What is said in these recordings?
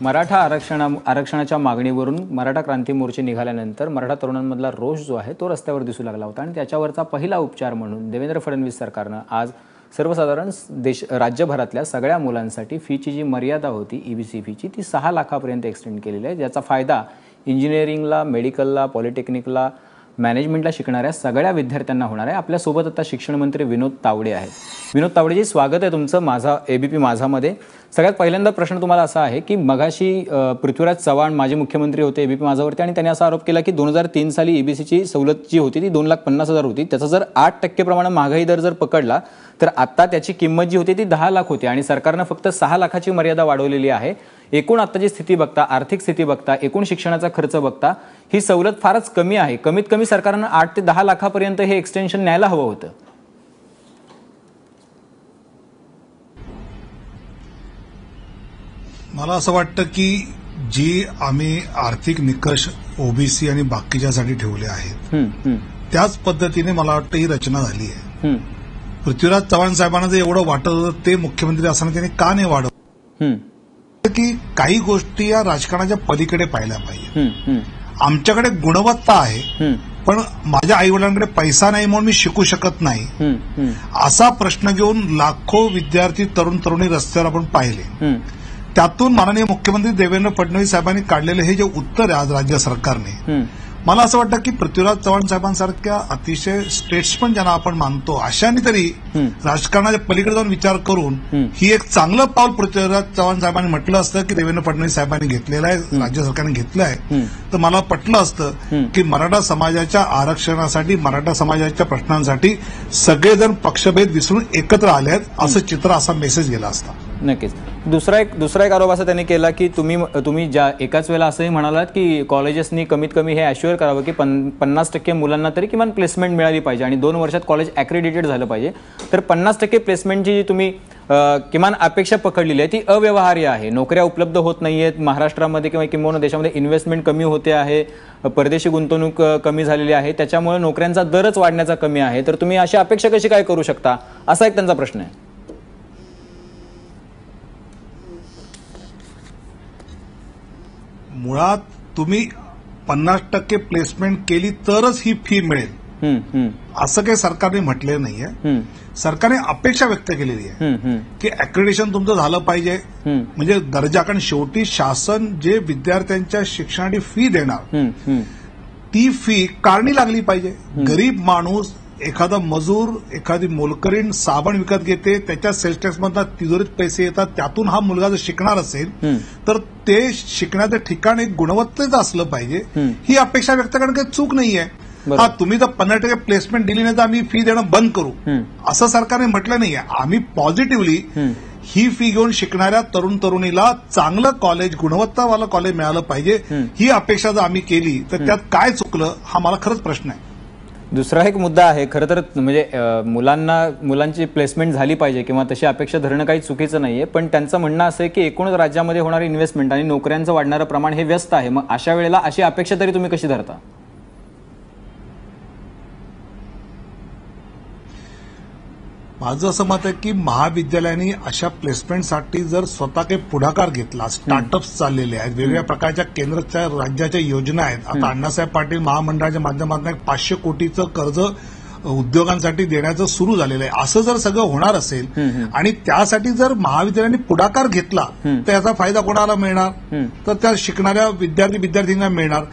मराठा आरक्षणाच्या मागणीवरून मराठा क्रांती मोर्चे निघाल्यानंतर मराठा तरुणांमधला रोष जो आहे तो रस्त्यावर दिसू लागला होता आणि त्याच्यावरचा पहिला उपचार म्हणून देवेंद्र फडणवीस सरकारनं आज सर्वसाधारण राज्यभरातल्या सगळ्या मुलांसाठी फीची जी मर्यादा होती ईबीसी फीची ती 6 लाखापर्यंत एक्सटेंड केलेली आहे, ज्याचा फायदा इंजिनिअरिंगला, मेडिकलला, पॉलिटेक्निकला, मॅनेजमेंटला शिकणाऱ्या सगळ्या विद्यार्थ्यांना होणार आहे। आपल्यासोबत आता शिक्षण मंत्री विनोद तावडे आहेत। विनोद तावडेजी, स्वागत आहे तुमचं माझा एबीपी माझामध्ये। सगळ्यात पहिल्यांदा प्रश्न तुम्हाला असा आहे की मगाशी पृथ्वीराज चव्हाण माजी मुख्यमंत्री होते एबीपी माझावरती आणि त्यांनी असा आरोप केला की 2003 साली ईबीसीची सवलत जी होती ती 2,50,000 होती, त्याचा जर 8% प्रमाणे महागाई दर जर पकडला तर आता त्याची किंमत जी होती ती 10 लाख होती आणि सरकारने फक्त 6 लाखाची मर्यादा वाढवलेली आहे। एकूण आताची स्थिती बघता, आर्थिक स्थिती बघता, एकूण शिक्षणाचा खर्च बघता ही सवलत फारच कमी आहे। कमीत कमी सरकारने 8 ते 10 लाखापर्यंत हे एक्सटेन्शन न्यायला हवं होतं। मला असं वाटतं की जी आम्ही आर्थिक निकष ओबीसी आणि बाकीच्यासाठी ठेवले आहेत त्याच पद्धतीने मला वाटतं ही रचना झाली आहे। पृथ्वीराज चव्हाण साहेबांना जर एवढं वाटत होतं ते मुख्यमंत्री असताना त्यांनी का नाही वाढवलं की काही गोष्टी या राजकारणाच्या पलीकडे पाहिल्या पाहिजे। आमच्याकडे गुणवत्ता आहे पण माझ्या आईवडिलांकडे पैसा नाही म्हणून मी शिकू शकत नाही, असा प्रश्न घेऊन लाखो विद्यार्थी तरुण तरुणी रस्त्यावर आपण पाहिले। त्यातून माननीय मुख्यमंत्री देवेंद्र फडणवीस साहेबांनी काढलेलं हे जे उत्तर आहे आज राज्य सरकारने, मला असं वाटतं की पृथ्वीराज चव्हाण साहेबांसारख्या अतिशय स्टेट्समन ज्यांना आपण मानतो अशांनी तरी राजकारणाच्या पलीकडे जाऊन विचार करून ही एक चांगलं पाऊल पृथ्वीराज चव्हाण साहेबांनी म्हटलं असतं की देवेंद्र फडणवीस साहेबांनी घेतलेलं आहे, राज्य सरकारने घेतलं आहे, तर मला पटलं असतं की मराठा समाजाच्या आरक्षणासाठी, मराठा समाजाच्या प्रश्नांसाठी सगळेजण पक्षभेद विसरून एकत्र आले आहेत असं चित्र, असा मेसेज गेला असता। नक्कीच। दुसरा एक आरोप असा त्यांनी केला की तुम्ही ज्या एकाच वेळेला असंही म्हणालात की कॉलेजेसनी कमीत कमी हे अश्युअर करावं की 50% मुलांना तरी किमान प्लेसमेंट मिळाली पाहिजे आणि 2 वर्षात कॉलेज ॲक्रेडिटेड झालं पाहिजे। तर 50% प्लेसमेंटची जी तुम्ही किमान अपेक्षा पकडलेली आहे ती अव्यवहार्य आहे। नोकऱ्या उपलब्ध होत नाहीयेत महाराष्ट्रामध्ये किंवा किंवा देशामध्ये, इन्व्हेस्टमेंट कमी होते आहे, परदेशी गुंतवणूक कमी झालेली आहे, त्याच्यामुळे नोकऱ्यांचा दरच वाढण्याचा कमी आहे। तर तुम्ही अशी अपेक्षा कशी काय करू शकता, असा एक त्यांचा प्रश्न आहे। मुळात तुम्ही 50% प्लेसमेंट केली तरच ही फी मिळेल असं काही सरकारने म्हटलेलं नाहीये। सरकारने अपेक्षा व्यक्त केलेली आहे की अक्रेडिटेशन तुमचं झालं पाहिजे, म्हणजे दर्जा, कारण शेवटी शासन जे विद्यार्थ्यांच्या शिक्षणाची फी देणार ती फी कारणी लागली पाहिजे। गरीब माणूस, एखादा मजूर, एखादी मोलकरीण साबण विकत घेते, त्याच्या सेल्स टॅक्समधून तिजोरीत पैसे येतात, त्यातून हा मुलगा जर शिकणार असेल तर ते शिकण्याचं ठिकाण एक गुणवत्तेचं असलं पाहिजे, ही अपेक्षा व्यक्त करणं काही चूक नाहीये। हा, तुम्ही जर 50% प्लेसमेंट दिली नाही तर आम्ही फी देणं बंद करू असं सरकारने म्हटलं नाहीये। आम्ही पॉझिटिव्हली ही फी घेऊन शिकणाऱ्या तरुण तरुणीला चांगलं कॉलेज, गुणवत्तावालं कॉलेज मिळालं पाहिजे, ही अपेक्षा जर आम्ही केली तर त्यात काय चुकलं हा मला खरंच प्रश्न आहे। दुसरा एक मुद्दा आहे, खरं तर म्हणजे मुलांची प्लेसमेंट झाली पाहिजे किंवा तशी अपेक्षा धरणं काही चुकीचं नाहीये, पण त्यांचं म्हणणं असं आहे की एकूणच राज्यामध्ये होणारी इन्व्हेस्टमेंट आणि नोकऱ्यांचं वाढणारं प्रमाण हे व्यस्त आहे। मग अशा वेळेला अशी अपेक्षा तरी तुम्ही कशी धरता? माझं असं मत आहे की महाविद्यालयांनी अशा प्लेसमेंटसाठी जर स्वतः काही पुढाकार घेतला, स्टार्टअप्स चाललेले आहेत, वेगवेगळ्या प्रकारच्या केंद्राच्या राज्याच्या योजना आहेत। आता अण्णासाहेब पाटील महामंडळाच्या माध्यमातून 500 कोटीचं कर्ज उद्योगांसाठी देण्याचं सुरू झालेलं आहे। असं जर सगळं होणार असेल आणि त्यासाठी जर महाविद्यालयांनी पुढाकार घेतला तर याचा फायदा कोणाला मिळणार, तर त्या शिकणाऱ्या विद्यार्थ्यांना मिळणार।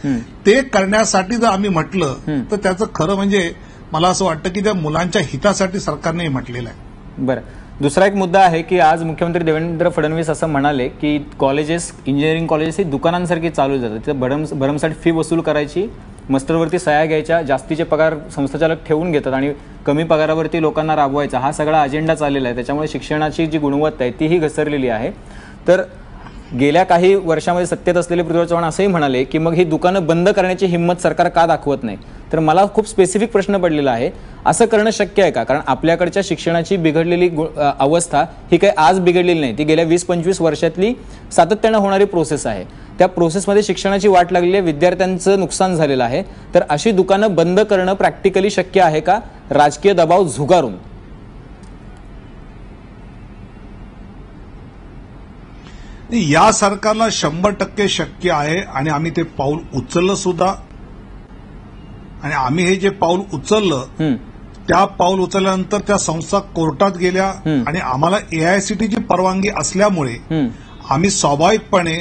ते करण्यासाठी जर आम्ही म्हटलं तर त्याचं खरं म्हणजे मला असं वाटतं की त्या मुलांच्या हितासाठी सरकारने म्हटलेलं आहे। बरं, दुसरा एक मुद्दा आहे की आज मुख्यमंत्री देवेंद्र फडणवीस असं म्हणाले की कॉलेजेस, इंजिनिअरिंग कॉलेजेस ही दुकानांसारखी चालू जातात, तिथे भरमसाठ फी वसूल करायची, मस्टरवरती सह्या घ्यायच्या, जास्तीचे पगार संस्थाचालक ठेवून घेतात आणि कमी पगारावरती लोकांना राबवायचा, हा सगळा अजेंडा चाललेला आहे। त्याच्यामुळे शिक्षणाची जी गुणवत्ता आहे तीही घसरलेली आहे। तर गेल्या काही वर्षामध्ये सत्तेत असलेले पृथ्वीराज चव्हाण असंही म्हणाले की मग ही दुकानं बंद करण्याची हिंमत सरकार का दाखवत नाही? तर मला खूप स्पेसिफिक प्रश्न पडलेला आहे, असं करणं शक्य आहे का? कारण आपल्याकडच्या शिक्षणाची बिघडलेली अवस्था ही काही आज बिघडलेली नाही, ती गेल्या 20-25 वर्षातली सातत्यानं होणारी प्रोसेस आहे। त्या प्रोसेसमध्ये शिक्षणाची वाट लागलेली आहे, विद्यार्थ्यांचं नुकसान झालेलं आहे। तर अशी दुकानं बंद करणं प्रॅक्टिकली शक्य आहे का राजकीय दबाव झुगारून? या सरकारला 100% शक्य आहे आणि आम्ही ते पाऊल उचललं सुद्धा. आणि आम्ही हे जे पाऊल उचललं त्या पाऊल उचलल्यानंतर त्या संस्था कोर्टात गेल्या आणि आम्हाला एआयसीटीची परवानगी असल्यामुळे आम्ही स्वाभाविकपणे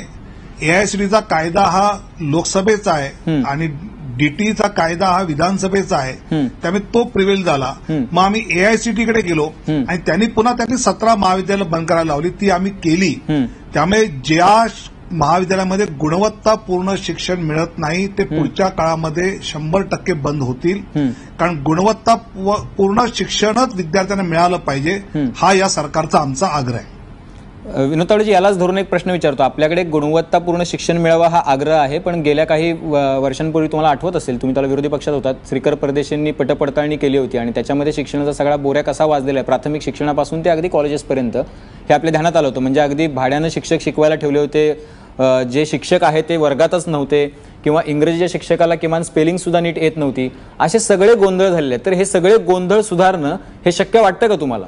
एआयसीटीचा कायदा हा लोकसभेचा आहे आणि डीटीचा कायदा हा विधानसभेचा आहे, त्यामुळे तो प्रिव्हेल झाला. मग आम्ही एआयसीटीकडे गेलो आणि त्यांनी 17 महाविद्यालय बंद करायला लावली, ती आम्ही केली. त्यामुळे ज्या महाविद्यालयामध्ये गुणवत्तापूर्ण शिक्षण मिळत नाही ते पुढच्या काळामध्ये 100% बंद होतील. कारण गुणवत्तापूर्ण शिक्षणच विद्यार्थ्यांना मिळालं पाहिजे, हा या सरकारचा आमचा आग्रह आहे. विनोद तावडेजी, यालाच धरून एक प्रश्न विचारतो. आपल्याकडे गुणवत्तापूर्ण शिक्षण मिळावं हा आग्रह आहे, पण गेल्या काही वर्षांपूर्वी तुम्हाला आठवत असेल, तुम्ही त्याला विरोधी पक्षात होतात, श्रीकर परदेशींनी पटपडताळणी केली होती आणि त्याच्यामध्ये शिक्षणाचा सगळा बोऱ्या कसा वाजलेला आहे, प्राथमिक शिक्षणापासून ते अगदी कॉलेजेसपर्यंत, हे आपल्या ध्यानात आलं होतं. म्हणजे अगदी भाड्यानं शिक्षक शिकवायला ठेवले होते, जे शिक्षक आहेत ते वर्गातच नव्हते किंवा इंग्रजीच्या शिक्षकाला किमान स्पेलिंग सुद्धा नीट येत नव्हती, असे सगळे गोंधळ झालेले आहेत. तर हे सगळे गोंधळ सुधारणं हे शक्य वाटतं का तुम्हाला?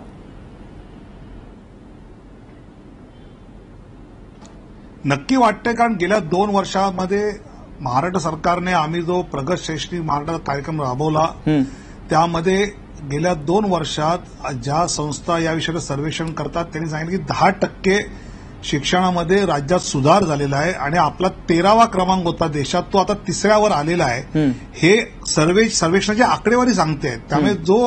नक्की वाटतंय, कारण गेल्या 2 वर्षामध्ये महाराष्ट्र सरकारने आम्ही जो प्रगत शैक्षणिक महाराष्ट्र कार्यक्रम राबवला त्यामध्ये गेल्या 2 वर्षात ज्या संस्था या विषयाचं सर्वेक्षण करतात त्यांनी सांगितलं की 10% शिक्षणामध्ये राज्यात सुधार झालेला आहे आणि आपला 13वा क्रमांक होता देशात, तो आता 3ऱ्यावर आलेला आहे. हे सर्वेक्षणाची आकडेवारी सांगते. त्यामुळे जो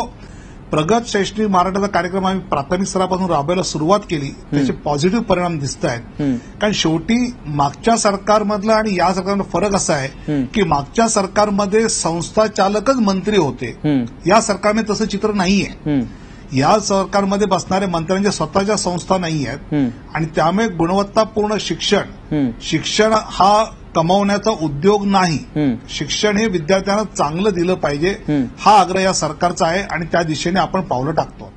प्रगत शैक्षणिक महाराष्ट्राचा कार्यक्रम आम्ही प्राथमिक स्तरापासून राबवायला सुरुवात केली त्याचे पॉझिटिव्ह परिणाम दिसत आहेत. कारण शेवटी मागच्या सरकारमधला आणि या सरकारमधला फरक असा आहे की मागच्या सरकारमध्ये संस्था चालकच मंत्री होते, या सरकारमध्ये तसं चित्र नाहीये. या सरकारमध्ये बसणाऱ्या मंत्र्यांच्या स्वतःच्या संस्था नाही आहेत आणि त्यामुळे गुणवत्तापूर्ण शिक्षण हा कमावण्याचा उद्योग नाही. शिक्षण हे विद्यार्थ्यांना चांगलं दिलं पाहिजे, हा आग्रह या सरकारचा आहे आणि त्या दिशेने आपण पावलं टाकतो.